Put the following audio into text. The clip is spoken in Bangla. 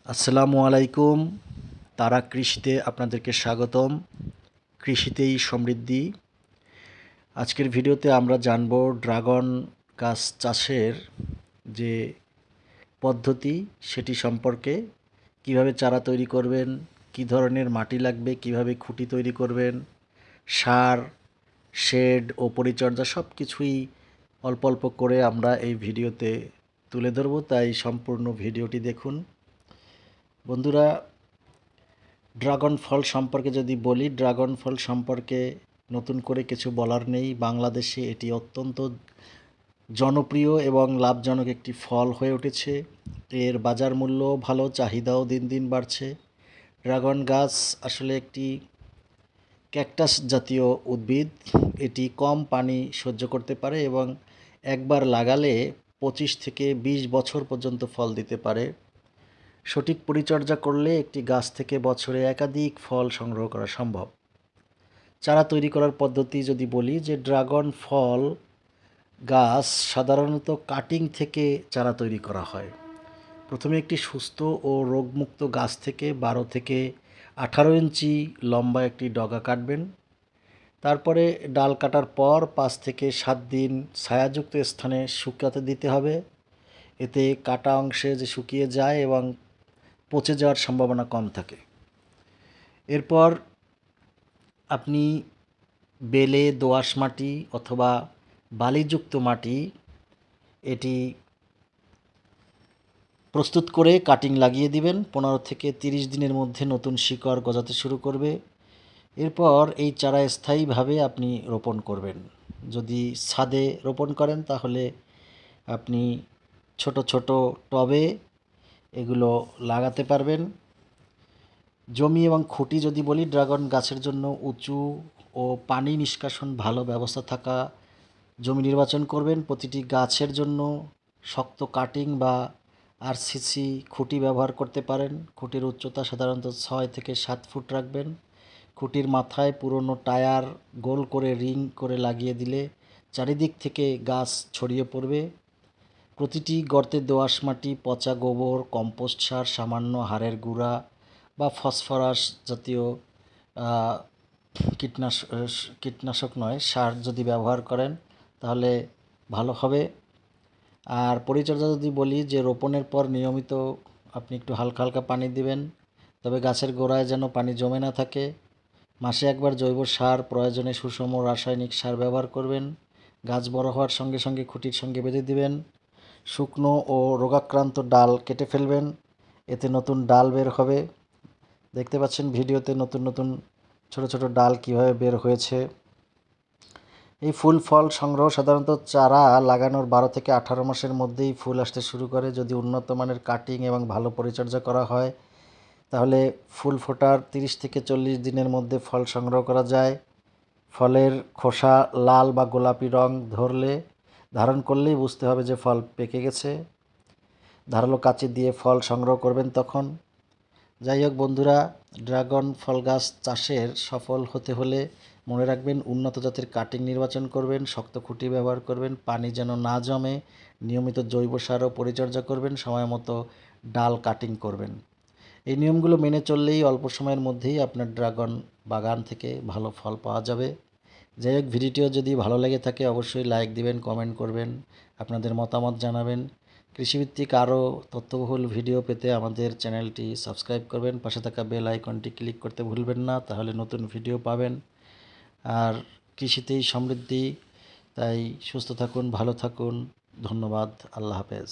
আসসালামু আলাইকুম। তারা কৃষিতে আপনাদেরকে স্বাগতম। কৃষিতেই সমৃদ্ধি। আজকের ভিডিওতে আমরা জানব ড্রাগন গাছ চাষের যে পদ্ধতি সেটি সম্পর্কে। কিভাবে চারা তৈরি করবেন, কী ধরনের মাটি লাগবে, কিভাবে খুঁটি তৈরি করবেন, সার, শেড ও পরিচর্যা সব কিছুই অল্প অল্প করে আমরা এই ভিডিওতে তুলে ধরব, তাই সম্পূর্ণ ভিডিওটি দেখুন। বন্ধুরা, ড্রাগন ফল সম্পর্কে যদি বলি, ড্রাগন ফল সম্পর্কে নতুন করে কিছু বলার নেই। বাংলাদেশে এটি অত্যন্ত জনপ্রিয় এবং লাভজনক একটি ফল হয়ে উঠেছে। এর বাজার মূল্য ভালো, চাহিদাও দিন দিন বাড়ছে। ড্রাগন গাছ আসলে একটি ক্যাকটাস জাতীয় উদ্ভিদ। এটি কম পানি সহ্য করতে পারে এবং একবার লাগালে 25 থেকে 20 বছর পর্যন্ত ফল দিতে পারে। সঠিক পরিচর্যা করলে একটি গাছ থেকে বছরে একাধিক ফল সংগ্রহ করা সম্ভব। চারা তৈরি করার পদ্ধতি যদি বলি, যে ড্রাগন ফল গাছ সাধারণত কাটিং থেকে চারা তৈরি করা হয়। প্রথমে একটি সুস্থ ও রোগমুক্ত গাছ থেকে 12 থেকে 18 ইঞ্চি লম্বা একটি ডগা কাটবেন। তারপরে ডাল কাটার পর 5 থেকে 7 দিন ছায়াযুক্ত স্থানে শুকাতে দিতে হবে। এতে কাটা অংশে যে শুকিয়ে যায় এবং পচে যাওয়ার সম্ভাবনা কম থাকে। এরপর আপনি বেলে দোআঁশ মাটি অথবা বালিযুক্ত মাটি এটি প্রস্তুত করে কাটিং লাগিয়ে দিবেন। 15 থেকে 30 দিনের মধ্যে নতুন শিকড় গজাতে শুরু করবে। এরপর এই চারা স্থায়ীভাবে আপনি রোপণ করবেন। যদি ছাদে রোপণ করেন তাহলে আপনি ছোট ছোট টবে এগুলো লাগাতে পারবেন। জমি এবং খুঁটি যদি বলি, ড্রাগন গাছের জন্য উঁচু ও পানি নিষ্কাশন ভালো ব্যবস্থা থাকা জমি নির্বাচন করবেন। প্রতিটি গাছের জন্য শক্ত কাটিং বা আরসিসি খুঁটি ব্যবহার করতে পারেন। খুঁটির উচ্চতা সাধারণত 6 থেকে 7 ফুট রাখবেন। খুঁটির মাথায় পুরনো টায়ার গোল করে রিং করে লাগিয়ে দিলে চারিদিক থেকে গাছ ছড়িয়ে পড়বে। প্রতিটি গর্তে দোআঁশ মাটি, পচা গোবর, কম্পোস্ট সার, সামান্য হাড়ের গুঁড়া বা ফসফরাস জাতীয় কীটনাশক নয় সার যদি ব্যবহার করেন তাহলে ভালো হবে। আর পরিচর্যা যদি বলি, যে রোপণের পর নিয়মিত আপনি একটু হালকা হালকা পানি দিবেন, তবে গাছের গোড়ায় যেন পানি জমে না থাকে। মাসে একবার জৈব সার, প্রয়োজনে সুষম রাসায়নিক সার ব্যবহার করবেন। গাছ বড় হওয়ার সঙ্গে সঙ্গে খুঁটির সঙ্গে বেঁধে দিবেন। শুকনো ও রোগাক্রান্ত ডাল কেটে ফেলবেন, এতে নতুন ডাল বের হবে। দেখতে পাচ্ছেন ভিডিওতে নতুন নতুন ছোট ছোট ডাল কিভাবে বের হয়েছে। এই ফুল ফল সংগ্রহ সাধারণত চারা লাগানোর 12 থেকে 18 মাসের মধ্যেই ফুল আসতে শুরু করে। যদি উন্নত মানের কাটিং এবং ভালো পরিচর্যা করা হয় তাহলে ফুল ফোটার 30 থেকে 40 দিনের মধ্যে ফল সংগ্রহ করা যায়। ফলের খোসা লাল বা গোলাপি রং ধারণ করলেই বুঝতে হবে যে ফল পেকে গেছে। ধারালো কাঁচি দিয়ে ফল সংগ্রহ করবেন তখন। যাই হোক বন্ধুরা, ড্রাগন ফল গাছ চাষের সফল হতে হলে মনে রাখবেন, উন্নত জাতের কাটিং নির্বাচন করবেন, শক্ত খুঁটি ব্যবহার করবেন, পানি যেন না জমে, নিয়মিত জৈব সার ও পরিচর্যা করবেন, সময় মতো ডাল কাটিং করবেন। এই নিয়মগুলো মেনে চললেই অল্প সময়ের মধ্যেই আপনার ড্রাগন বাগান থেকে ভালো ফল পাওয়া যাবে। যাই হোক, ভিডিওটিও যদি ভালো লেগে থাকে অবশ্যই লাইক দিবেন, কমেন্ট করবেন, আপনাদের মতামত জানাবেন। কৃষিভিত্তিক আরও তথ্যবহুল ভিডিও পেতে আমাদের চ্যানেলটি সাবস্ক্রাইব করবেন, পাশে থাকা বেল আইকনটি ক্লিক করতে ভুলবেন না, তাহলে নতুন ভিডিও পাবেন। আর কৃষিতেই সমৃদ্ধি, তাই সুস্থ থাকুন, ভালো থাকুন। ধন্যবাদ। আল্লাহ হাফেজ।